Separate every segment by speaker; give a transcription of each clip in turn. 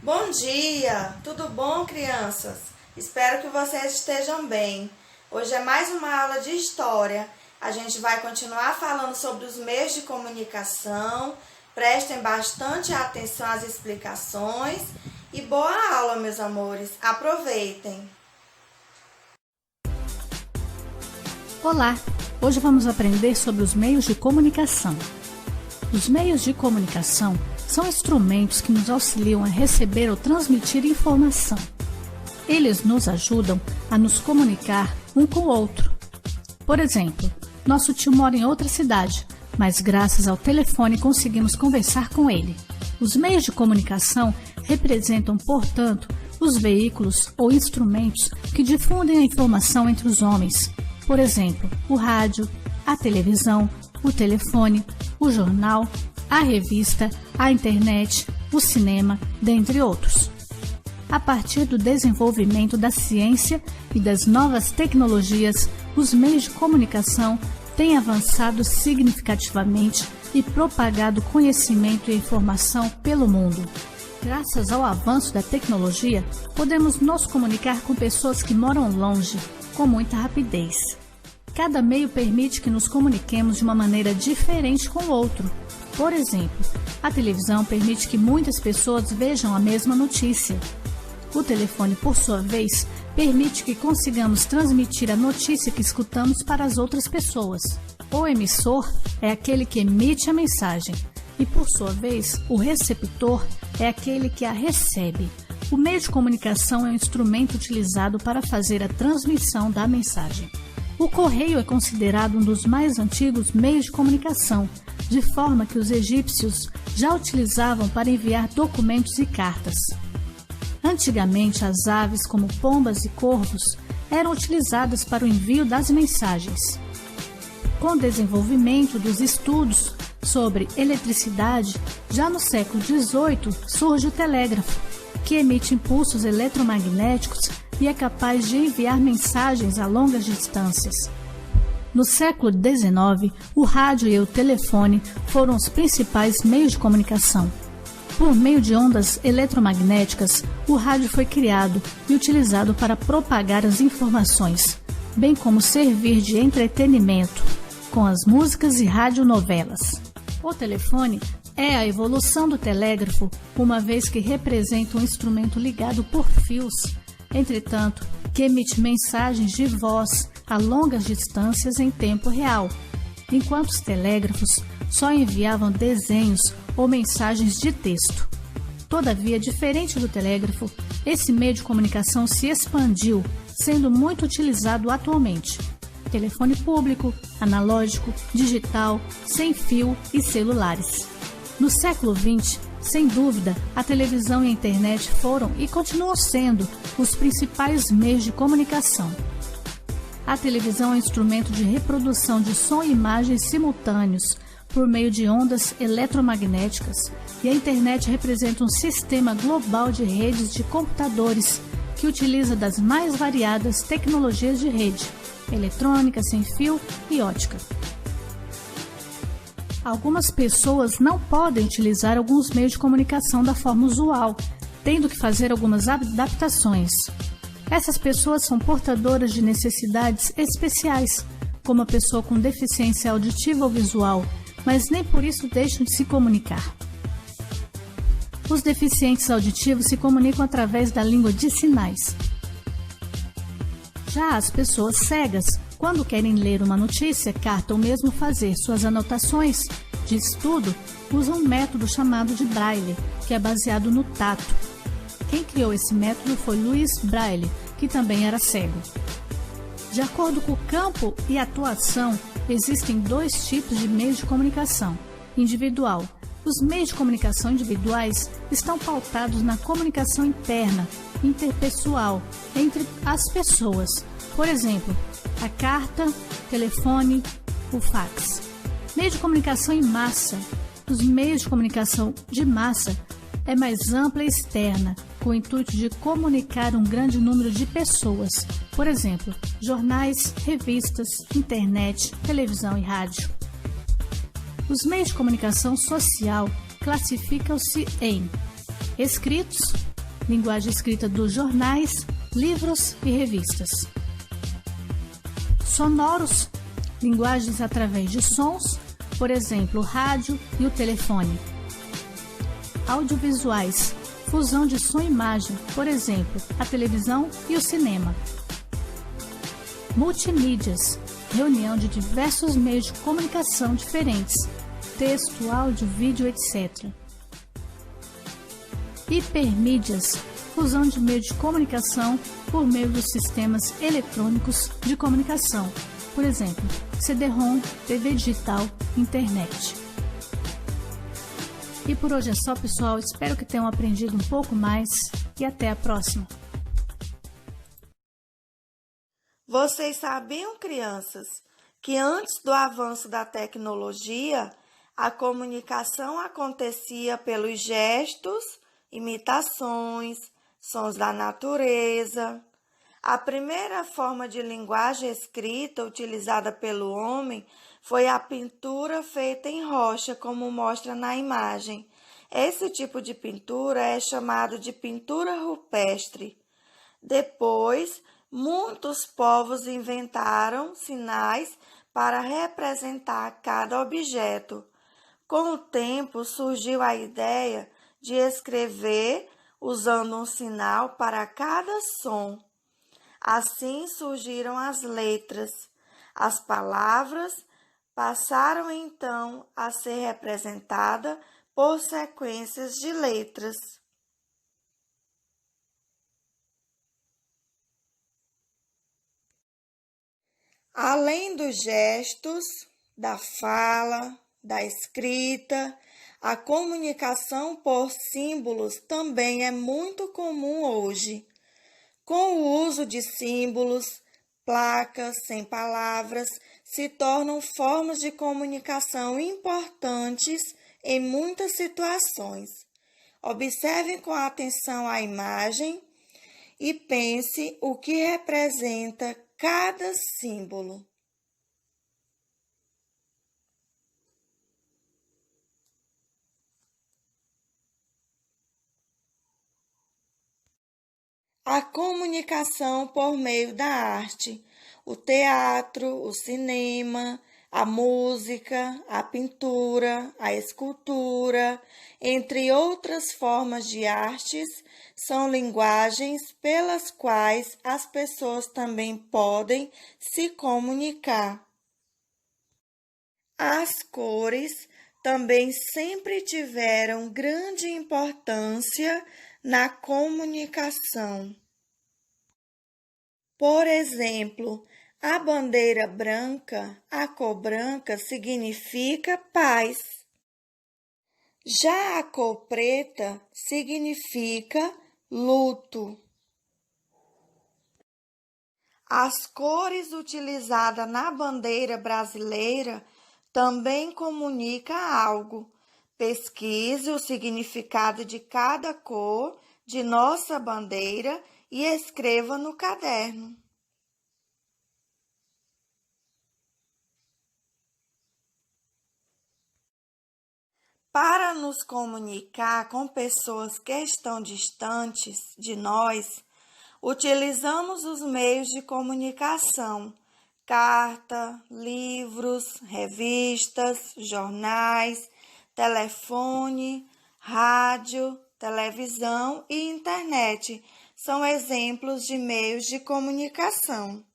Speaker 1: Bom dia! Tudo bom, crianças? Espero que vocês estejam bem. Hoje é mais uma aula de história. A gente vai continuar falando sobre os meios de comunicação. Prestem bastante atenção às explicações. E boa aula, meus amores. Aproveitem!
Speaker 2: Olá! Hoje vamos aprender sobre os meios de comunicação. Os meios de comunicação são instrumentos que nos auxiliam a receber ou transmitir informação. Eles nos ajudam a nos comunicar um com o outro. Por exemplo, nosso tio mora em outra cidade, mas graças ao telefone conseguimos conversar com ele. Os meios de comunicação representam, portanto, os veículos ou instrumentos que difundem a informação entre os homens. Por exemplo, o rádio, a televisão, o telefone, o jornal, a revista, a internet, o cinema, dentre outros. A partir do desenvolvimento da ciência e das novas tecnologias, os meios de comunicação têm avançado significativamente e propagado conhecimento e informação pelo mundo. Graças ao avanço da tecnologia, podemos nos comunicar com pessoas que moram longe, com muita rapidez. Cada meio permite que nos comuniquemos de uma maneira diferente com o outro. Por exemplo, a televisão permite que muitas pessoas vejam a mesma notícia. O telefone, por sua vez, permite que consigamos transmitir a notícia que escutamos para as outras pessoas. O emissor é aquele que emite a mensagem e, por sua vez, o receptor é aquele que a recebe. O meio de comunicação é um instrumento utilizado para fazer a transmissão da mensagem. O correio é considerado um dos mais antigos meios de comunicação, de forma que os egípcios já utilizavam para enviar documentos e cartas. Antigamente, as aves, como pombas e corvos, eram utilizadas para o envio das mensagens. Com o desenvolvimento dos estudos sobre eletricidade, já no século XVIII surge o telégrafo, que emite impulsos eletromagnéticos e é capaz de enviar mensagens a longas distâncias. No século XIX, o rádio e o telefone foram os principais meios de comunicação. Por meio de ondas eletromagnéticas, o rádio foi criado e utilizado para propagar as informações, bem como servir de entretenimento, com as músicas e radionovelas. O telefone é a evolução do telégrafo, uma vez que representa um instrumento ligado por fios, entretanto, que emite mensagens de voz a longas distâncias em tempo real, enquanto os telégrafos só enviavam desenhos ou mensagens de texto. Todavia, diferente do telégrafo, esse meio de comunicação se expandiu, sendo muito utilizado atualmente. Telefone público, analógico, digital, sem fio e celulares. No século XX, sem dúvida, a televisão e a internet foram e continuam sendo os principais meios de comunicação. A televisão é um instrumento de reprodução de som e imagens simultâneos por meio de ondas eletromagnéticas, e a internet representa um sistema global de redes de computadores que utiliza das mais variadas tecnologias de rede, eletrônica, sem fio e ótica. Algumas pessoas não podem utilizar alguns meios de comunicação da forma usual, tendo que fazer algumas adaptações. Essas pessoas são portadoras de necessidades especiais, como a pessoa com deficiência auditiva ou visual, mas nem por isso deixam de se comunicar. Os deficientes auditivos se comunicam através da língua de sinais. Já as pessoas cegas, quando querem ler uma notícia, carta ou mesmo fazer suas anotações de estudo, usam um método chamado de Braille, que é baseado no tato. Quem criou esse método foi Louis Braille, que também era cego. De acordo com o campo e atuação, existem dois tipos de meios de comunicação: individual. Os meios de comunicação individuais estão pautados na comunicação interna, interpessoal, entre as pessoas. Por exemplo, a carta, telefone, o fax. Meio de comunicação em massa. Os meios de comunicação de massa é mais ampla e externa, com o intuito de comunicar um grande número de pessoas. Por exemplo, jornais, revistas, internet, televisão e rádio. Os meios de comunicação social classificam-se em escritos, linguagem escrita dos jornais, livros e revistas. Sonoros, linguagens através de sons, por exemplo, o rádio e o telefone. Audiovisuais, fusão de som e imagem, por exemplo, a televisão e o cinema. Multimídias, reunião de diversos meios de comunicação diferentes, texto, áudio, vídeo, etc. Hipermídias, fusão de meios de comunicação por meio dos sistemas eletrônicos de comunicação, por exemplo, CD-ROM, TV digital, internet. E por hoje é só, pessoal. Espero que tenham aprendido um pouco mais e até a próxima.
Speaker 1: Vocês sabiam, crianças, que antes do avanço da tecnologia, a comunicação acontecia pelos gestos, imitações, sons da natureza. A primeira forma de linguagem escrita utilizada pelo homem foi a pintura feita em rocha, como mostra na imagem. Esse tipo de pintura é chamado de pintura rupestre. Depois, muitos povos inventaram sinais para representar cada objeto. Com o tempo, surgiu a ideia de escrever usando um sinal para cada som. Assim surgiram as letras. As palavras passaram então a ser representadas por sequências de letras. Além dos gestos, da fala, da escrita, a comunicação por símbolos também é muito comum hoje. Com o uso de símbolos, placas sem palavras se tornam formas de comunicação importantes em muitas situações. Observem com atenção a imagem e pense o que representa cada símbolo. A comunicação por meio da arte, o teatro, o cinema, a música, a pintura, a escultura, entre outras formas de artes, são linguagens pelas quais as pessoas também podem se comunicar. As cores também sempre tiveram grande importância na comunicação. Por exemplo, a bandeira branca, a cor branca, significa paz. Já a cor preta significa luto. As cores utilizadas na bandeira brasileira também comunicam algo. Pesquise o significado de cada cor de nossa bandeira e escreva no caderno. Para nos comunicar com pessoas que estão distantes de nós, utilizamos os meios de comunicação, carta, livros, revistas, jornais, telefone, rádio, televisão e internet são exemplos de meios de comunicação.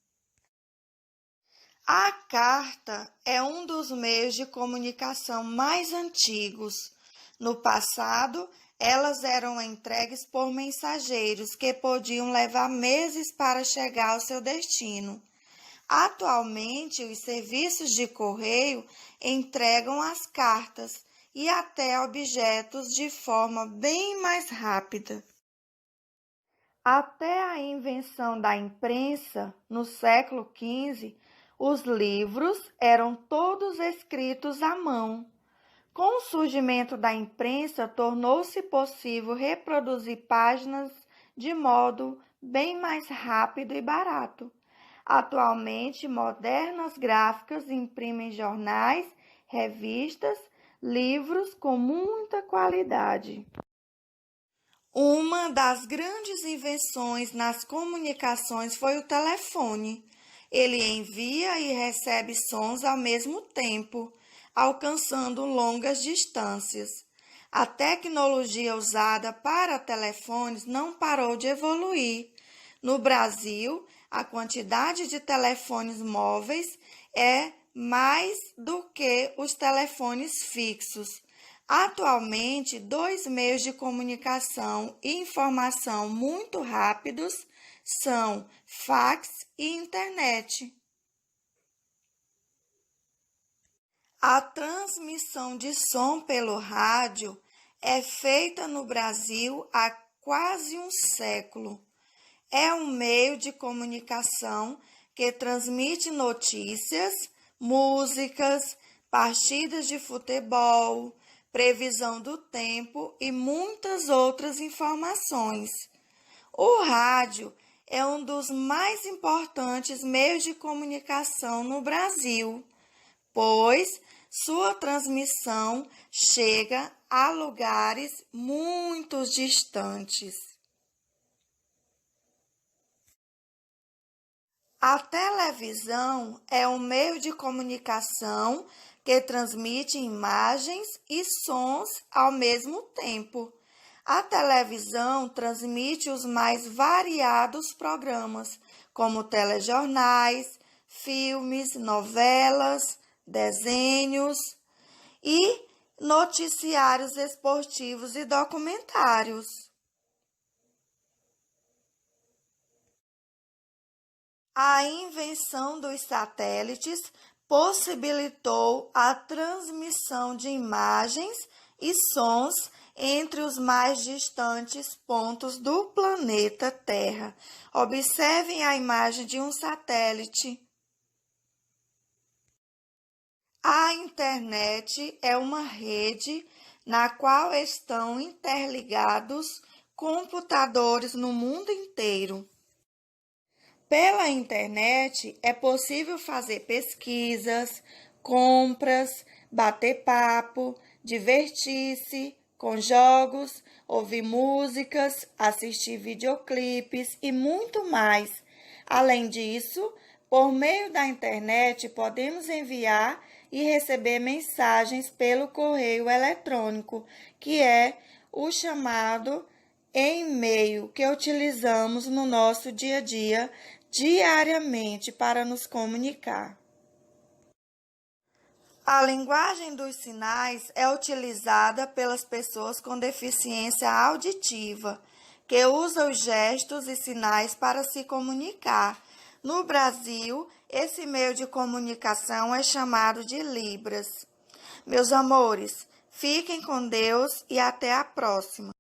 Speaker 1: A carta é um dos meios de comunicação mais antigos. No passado, elas eram entregues por mensageiros que podiam levar meses para chegar ao seu destino. Atualmente, os serviços de correio entregam as cartas e até objetos de forma bem mais rápida. Até a invenção da imprensa, no século XV, os livros eram todos escritos à mão. Com o surgimento da imprensa, tornou-se possível reproduzir páginas de modo bem mais rápido e barato. Atualmente, modernas gráficas imprimem jornais, revistas, livros com muita qualidade. Uma das grandes invenções nas comunicações foi o telefone. Ele envia e recebe sons ao mesmo tempo, alcançando longas distâncias. A tecnologia usada para telefones não parou de evoluir. No Brasil, a quantidade de telefones móveis é mais do que os telefones fixos. Atualmente, 2 meios de comunicação e informação muito rápidos são fax e internet. A transmissão de som pelo rádio é feita no Brasil há quase um século. É um meio de comunicação que transmite notícias, músicas, partidas de futebol, previsão do tempo e muitas outras informações. O rádio é um dos mais importantes meios de comunicação no Brasil, pois sua transmissão chega a lugares muito distantes. A televisão é um meio de comunicação que transmite imagens e sons ao mesmo tempo. A televisão transmite os mais variados programas, como telejornais, filmes, novelas, desenhos e noticiários esportivos e documentários. A invenção dos satélites possibilitou a transmissão de imagens e sons entre os mais distantes pontos do planeta Terra. Observem a imagem de um satélite. A internet é uma rede na qual estão interligados computadores no mundo inteiro. Pela internet é possível fazer pesquisas, compras, bater papo, divertir-se com jogos, ouvir músicas, assistir videoclipes e muito mais. Além disso, por meio da internet podemos enviar e receber mensagens pelo correio eletrônico, que é o chamado e-mail que utilizamos no nosso dia a dia, diariamente, para nos comunicar. A linguagem dos sinais é utilizada pelas pessoas com deficiência auditiva, que usam os gestos e sinais para se comunicar. No Brasil, esse meio de comunicação é chamado de Libras. Meus amores, fiquem com Deus e até a próxima.